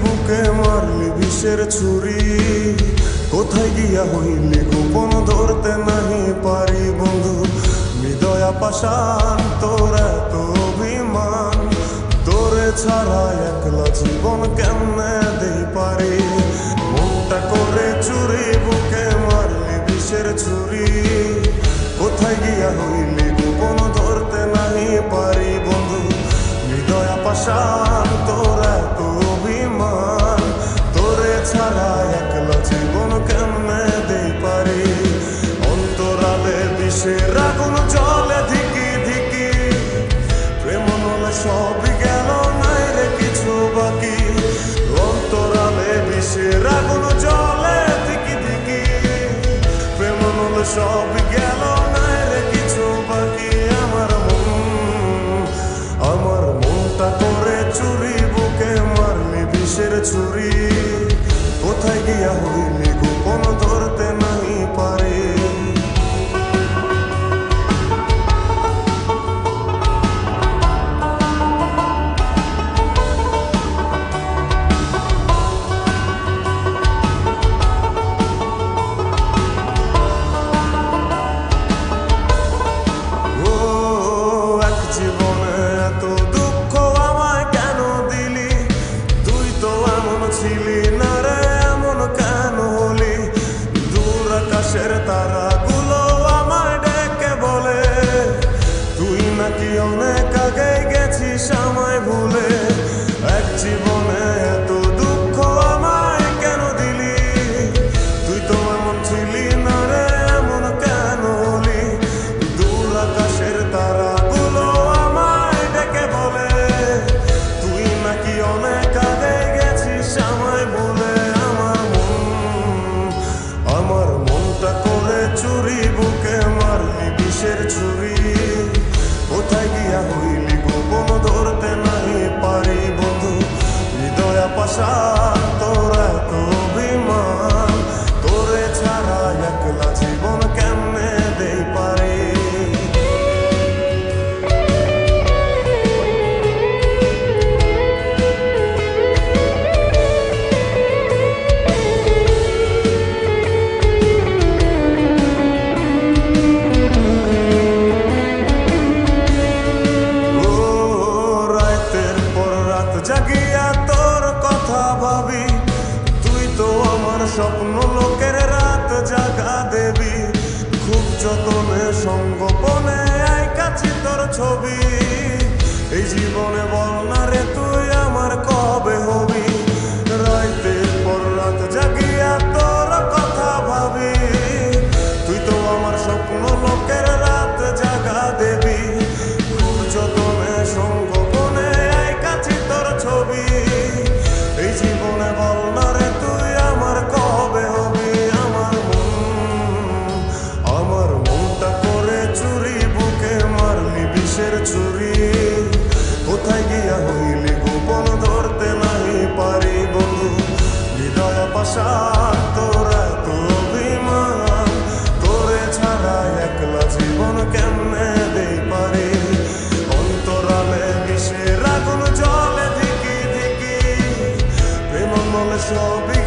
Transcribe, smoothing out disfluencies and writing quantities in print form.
বুকে মারলি বিষের ছুরি, কোথায় গিয়া হইলি গোপন ধরতে নাহি পারি বন্ধু। হৃদয়া পাষাণ তোর এত অভিমান, তোরে ছাড়া একলা জীবন কেমনে দেই পারি। মনটা করে চুরি বুকে মারলি বিষের ছুরি, কোথায় গিয়া হইলি গোপন ধরতে নাহি পারি বন্ধু। হৃদয়া পাষাণ তোর এত অভিমান, তোরে ছাড়া একলা জীবন কেমনে দেই পারি। অন্তরালে বিষের আগুন জ্বলে ধিকি ধিকি, প্রেম নলে সবই গেল নাই রে কিছু বাকি। অন্তরালে বিষের আগুন জ্বলে ধিকি ধিকি, প্রেম নলে সবই গেল নাই রে কিছু বাকি। আমার মনটা করে চুরি বুকে মারলি বিষের ছুরি, কোথায় গিয়া হইলি গোপন ধরতে নাহি পারি। তারাগুলো আমায় ডেকে বলে, তুই নাকি অনেক আগে গেছিস আমায় ভুলে। এক জীবনে এত দুঃখ আমায় কেন দিলি, তুই তো এমন ছিলি না রে এমন কেন হলি। দূর আকাশের তারাগুলো আমায় ডেকে বলে, তুই নাকি অনেক আগে গেছিস আমায় ভুলে। আমার মনটা করে চুরি বুকে মারলি বিষের ছুরি, কোথায় গিয়া হইলি গোপন ধরতে নাহি পারি বন্ধু। হৃদয়া পাষাণ তোর এত অভিমান, তোরে ছাড়া একলা জীবন কেমনে দেই পারি। জাগিয়া তোর কথা ভাবি, তুই তো আমার স্বপ্ন লোকের রাত জাগা দেবী। খুব যতনে সঙ্গোপনে আইকাছি তোর ছবি, এই জীবনে বল না রে তুই আমার কবে হবি। রাতের পর রাত জাগিয়া তোর কথা ভাবি, তুই তো আমার স্বপ্ন লোকের রাত জাগা দেবী। খুব যতনে সঙ্গোপনে আইকাছি তোর ছবি, এই জীবনে বল না রে তুই আমার কবে হবি। আমার মনটা করে চুরি বুকে মারলি বিষের ছুরি, কোথায় গিয়া হইলি গোপন ধরতে নাহি পারি বন্ধু। হৃদয়া পাষাণ তোর এত অভিমান, তোরে ছাড়া একলা জীবন কেমনে দেই পারি। অন্তরালে বিষের আগুন জ্বলে ধিকি ধিকি, প্রেম মলে সবই